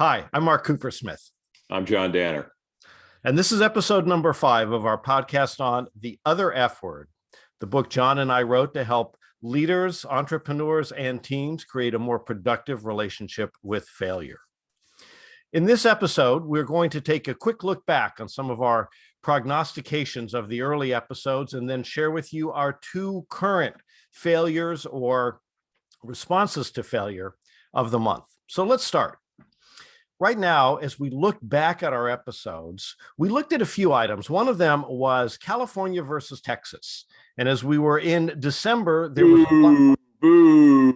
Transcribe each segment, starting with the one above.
Hi, I'm Mark Coopersmith. I'm John Danner. And this is episode number 5 of our podcast on The Other F Word, the book John and I wrote to help leaders, entrepreneurs, and teams create a more productive relationship with failure. In this episode, we're going to take a quick look back on some of our prognostications of the early episodes and then share with you our 2 current failures or responses to failure of the month. So let's start. Right now, as we look back at our episodes, we looked at a few items. One of them was California versus Texas. And as we were in December, there was a lot. Boo.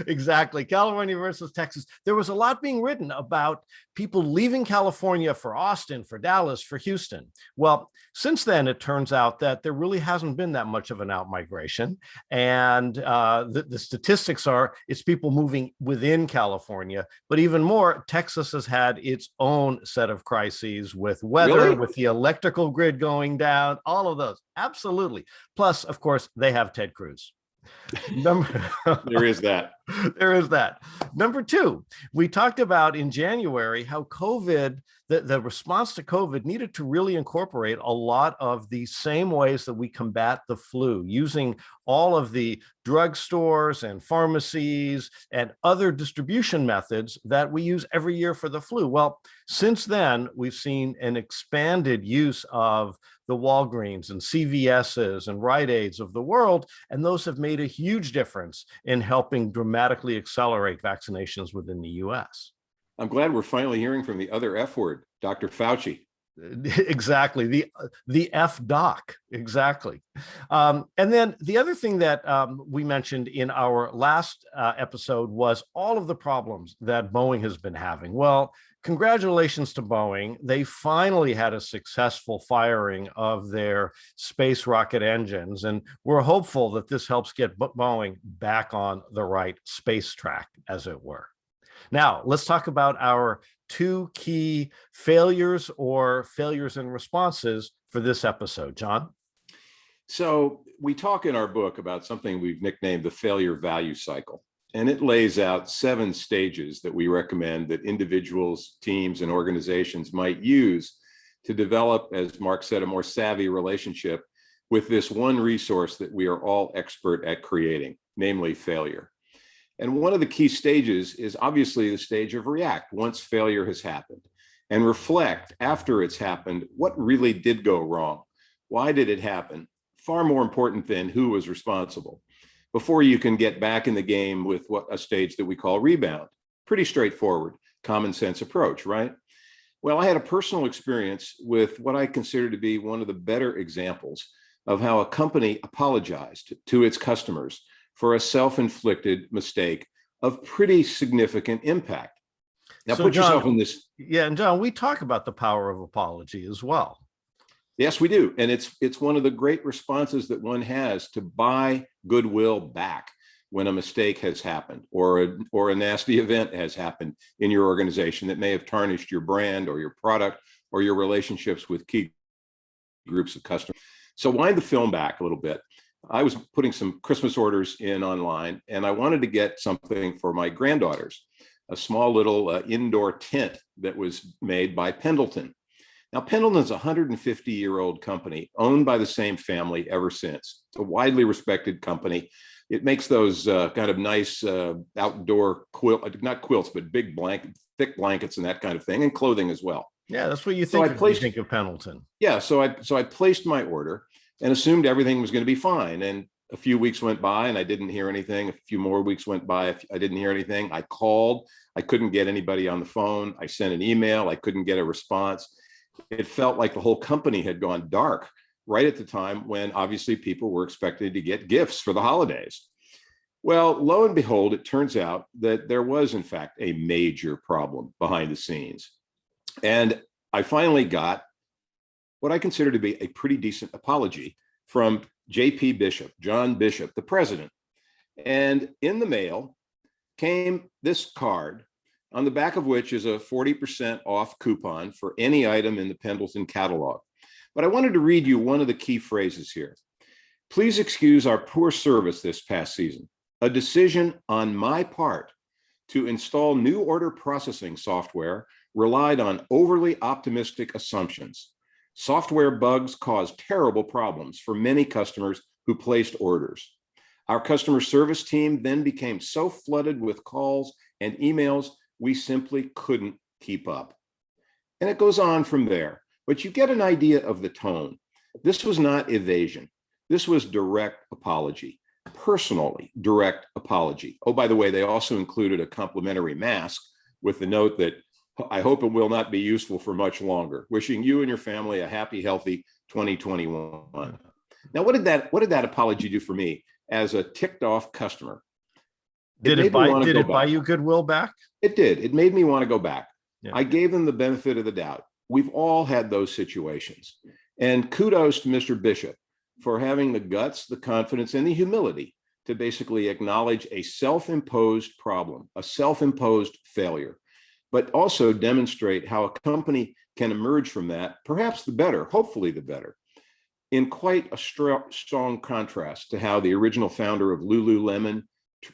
Exactly. California versus Texas. There was a lot being written about people leaving California for Austin, for Dallas, for Houston. Well, since then, it turns out that there really hasn't been that much of an out-migration. And the statistics are it's people moving within California. But even more, Texas has had its own set of crises with weather, Really? with the electrical grid going down, all of those. Absolutely. Plus, of course, they have Ted Cruz. There is that. There is that. Number 2, we talked about in January how COVID, the response to COVID needed to really incorporate a lot of the same ways that we combat the flu, using all of the drugstores and pharmacies and other distribution methods that we use every year for the flu. Well, since then, we've seen an expanded use of the Walgreens and CVS's and Rite Aids of the world, and those have made a huge difference in helping dramatically accelerate vaccinations within the US. I'm glad we're finally hearing from the other F word, Dr. Fauci. Exactly. The F doc. Exactly. And then the other thing that we mentioned in our last episode was all of the problems that Boeing has been having. Well, congratulations to Boeing. They finally had a successful firing of their space rocket engines. And we're hopeful that this helps get Boeing back on the right space track, as it were. Now, let's talk about our 2 key failures or failures and responses for this episode. John? So we talk in our book about something we've nicknamed the failure value cycle, and it lays out 7 stages that we recommend that individuals, teams, and organizations might use to develop, as Mark said, a more savvy relationship with this one resource that we are all expert at creating, namely failure. And one of the key stages is obviously the stage of react once failure has happened, and reflect after it's happened, what really did go wrong? Why did it happen? Far more important than who was responsible, before you can get back in the game with what a stage that we call rebound. Pretty straightforward, common sense approach, right? Well, I had a personal experience with what I consider to be one of the better examples of how a company apologized to its customers for a self-inflicted mistake of pretty significant impact. Now, So, put John, yourself in this. yeah, and John, we talk about the power of apology as well. Yes, we do. And it's one of the great responses that one has to buy goodwill back when a mistake has happened or a nasty event has happened in your organization that may have tarnished your brand or your product or your relationships with key groups of customers. So wind the film back a little bit. I was putting some Christmas orders in online, and I wanted to get something for my granddaughters, a small little indoor tent that was made by Pendleton. Now, Pendleton's a 150-year-old company owned by the same family ever since. It's a widely respected company. It makes those kind of nice outdoor not quilts, but big thick blankets and that kind of thing, and clothing as well. Yeah, that's what you think of when you think of Pendleton. Yeah, so I placed my order and assumed everything was going to be fine. And a few weeks went by and I didn't hear anything. A few more weeks went by. I didn't hear anything. I called. I couldn't get anybody on the phone. I sent an email. I couldn't get a response. It felt like the whole company had gone dark right at the time when obviously people were expected to get gifts for the holidays. Well, lo and behold, it turns out that there was, in fact, a major problem behind the scenes. And I finally got what I consider to be a pretty decent apology from J.P. Bishop, John Bishop, the president. And in the mail came this card, on the back of which is a 40% off coupon for any item in the Pendleton catalog. But I wanted to read you one of the key phrases here. Please excuse our poor service this past season. A decision on my part to install new order processing software relied on overly optimistic assumptions. Software bugs caused terrible problems for many customers who placed orders. Our customer service team then became so flooded with calls and emails, we simply couldn't keep up. And it goes on from there, but you get an idea of the tone. This was not evasion. This was direct apology, personally direct apology. Oh, by the way, they also included a complimentary mask with the note that I hope it will not be useful for much longer. Wishing you and your family a happy, healthy 2021. Now, what did that apology do for me as a ticked off customer? Did it buy you goodwill back? It did. It made me want to go back. Yeah. I gave them the benefit of the doubt. We've all had those situations. And kudos to Mr. Bishop for having the guts, the confidence, and the humility to basically acknowledge a self-imposed problem, a self-imposed failure, but also demonstrate how a company can emerge from that, perhaps the better, hopefully the better, in quite a strong contrast to how the original founder of Lululemon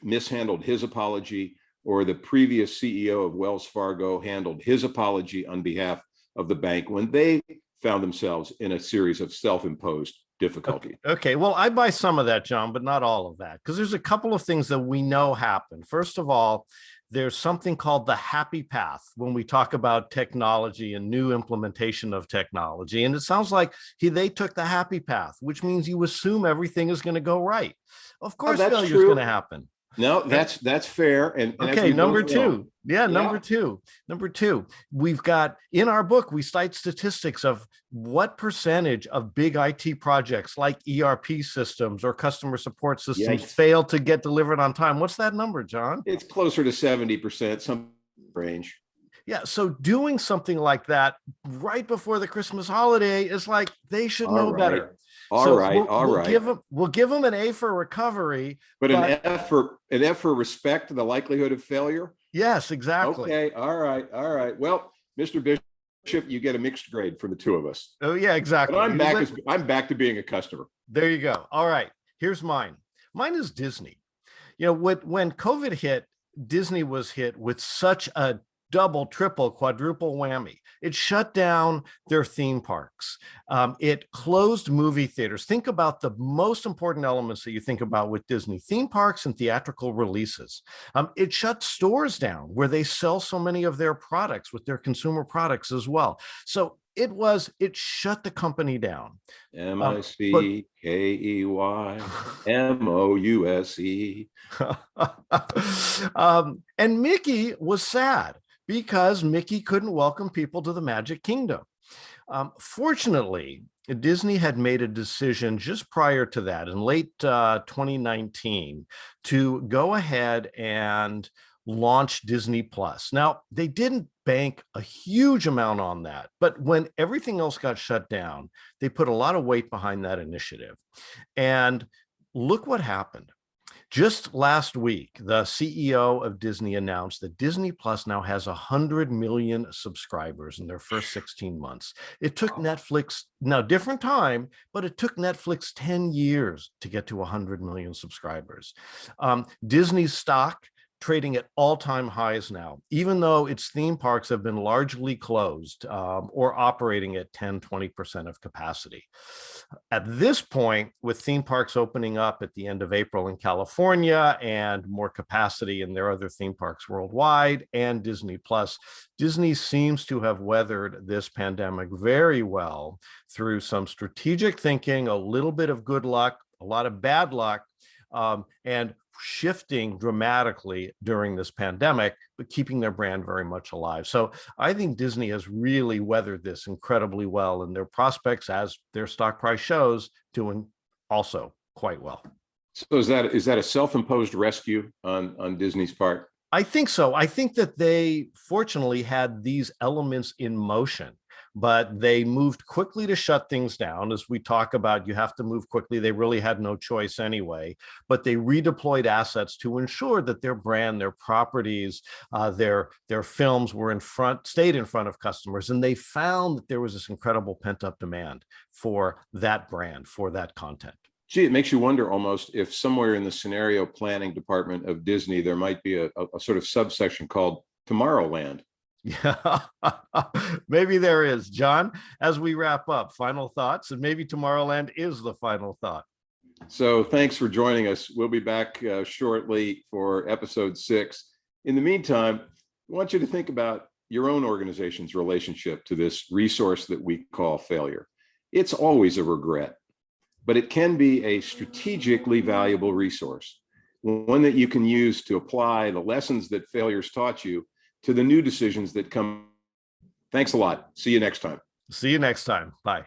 mishandled his apology, or the previous CEO of Wells Fargo handled his apology on behalf of the bank when they found themselves in a series of self-imposed difficulties. Okay. Well, I buy some of that, John, but not all of that, because there's a couple of things that we know happen. First of all, there's something called the happy path when we talk about technology and new implementation of technology. And it sounds like they took the happy path, which means you assume everything is going to go right. Of course, failure is going to happen. No, that's fair. And okay, number two. Number two, we've got in our book, we cite statistics of what percentage of big IT projects like ERP systems or customer support systems fail to get delivered on time. What's that number, John? It's closer to 70%, some range. Yeah, so doing something like that right before the Christmas holiday is like, they should know better. All right. We'll give them an A for recovery, but an F for respect to the likelihood of failure. Yes, exactly. Okay. All right. Well, Mr. Bishop, you get a mixed grade for the two of us. Oh yeah, exactly. But I'm back to being a customer. There you go. All right. Here's mine. Mine is Disney. You know, when COVID hit, Disney was hit with such a double, triple, quadruple whammy. It shut down their theme parks. It closed movie theaters. Think about the most important elements that you think about with Disney: theme parks and theatrical releases. It shut stores down where they sell so many of their products, with their consumer products as well. So it shut the company down. MICKEYMOUSE. And Mickey was sad, because Mickey couldn't welcome people to the Magic Kingdom. Fortunately, Disney had made a decision just prior to that in late 2019 to go ahead and launch Disney Plus. Now, they didn't bank a huge amount on that, but when everything else got shut down, they put a lot of weight behind that initiative. And look what happened. Just last week, the CEO of Disney announced that Disney Plus now has 100 million subscribers in their first 16 months. It took Netflix, now different time, but it took Netflix 10 years to get to 100 million subscribers. Disney's stock trading at all-time highs now, even though its theme parks have been largely closed or operating at 10-20% of capacity. At this point, with theme parks opening up at the end of April in California and more capacity in their other theme parks worldwide, and Disney Plus, Disney seems to have weathered this pandemic very well through some strategic thinking, a little bit of good luck, a lot of bad luck, and shifting dramatically during this pandemic, but keeping their brand very much alive. So I think Disney has really weathered this incredibly well, and their prospects, as their stock price shows, doing also quite well. So is that a self-imposed rescue on Disney's part? I think so. I think that they fortunately had these elements in motion, but they moved quickly to shut things down. As we talk about, you have to move quickly. They really had no choice anyway, but they redeployed assets to ensure that their brand, their properties, their films stayed in front of customers. And they found that there was this incredible pent up demand for that brand, for that content. Gee, it makes you wonder almost if somewhere in the scenario planning department of Disney, there might be a sort of subsection called Tomorrowland. Yeah, maybe there is. John, as we wrap up, final thoughts, and maybe Tomorrowland is the final thought. So thanks for joining us. We'll be back shortly for episode 6. In the meantime, I want you to think about your own organization's relationship to this resource that we call failure. It's always a regret, but it can be a strategically valuable resource, one that you can use to apply the lessons that failures taught you to the new decisions that come. Thanks a lot. See you next time. See you next time. Bye.